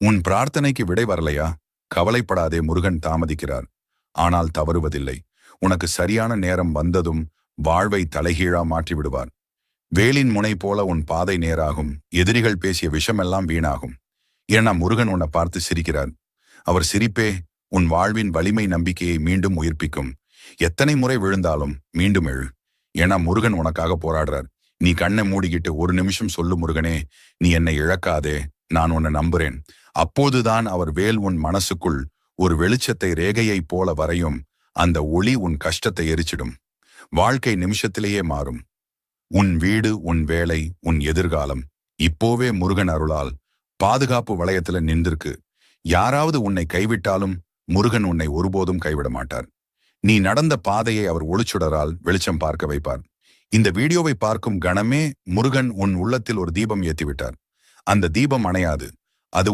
உன் பிரார்த்தனைக்கு விடை வரலையா? கவலைப்படாதே, முருகன் தாமதிக்கிறார். ஆனால் தவறுவதில்லை. உனக்கு சரியான நேரம் வந்ததும் வாழ்வை தலைகீழா மாற்றி விடுவார். வேலின் முனை போல உன் பாதை நேராகும். எதிரிகள் பேசிய விஷமெல்லாம் வீணாகும். ஏன்னா முருகன் உன்னை பார்த்து சிரிக்கிறார். அவர் சிரிப்பே உன் வாழ்வின் வலிமை நம்பிக்கையை மீண்டும் உயிர்ப்பிக்கும். எத்தனை முறை விழுந்தாலும் மீண்டும் எழு. ஏன்னா முருகன் உனக்காக போராடுறார். நீ கண்ணை மூடிக்கிட்டு ஒரு நிமிஷம் சொல்லு, முருகனே, நீ என்னை இழக்காதே, நான் உன்னை நம்புறேன். அப்போதுதான் அவர் வேல் உன் மனசுக்குள் ஒரு வெளிச்சத்தை ரேகையைப் போல வரையும். அந்த ஒளி உன் கஷ்டத்தை எரிச்சிடும். வாழ்க்கை நிமிஷத்திலேயே மாறும். உன் வீடு, உன் வேலை, உன் எதிர்காலம் இப்போவே முருகன் அருளால் பாதுகாப்பு வளையத்துல நின்றிருக்கு. யாராவது உன்னை கைவிட்டாலும் முருகன் உன்னை ஒருபோதும் கைவிட மாட்டார். நீ நடந்த பாதையை அவர் ஒளிச்சுடரால் வெளிச்சம் பார்க்க வைப்பார். இந்த வீடியோவை பார்க்கும் கணமே முருகன் உன் உள்ளத்தில் ஒரு தீபம் ஏற்றிவிட்டார். அந்த தீபம் அணையாது. அது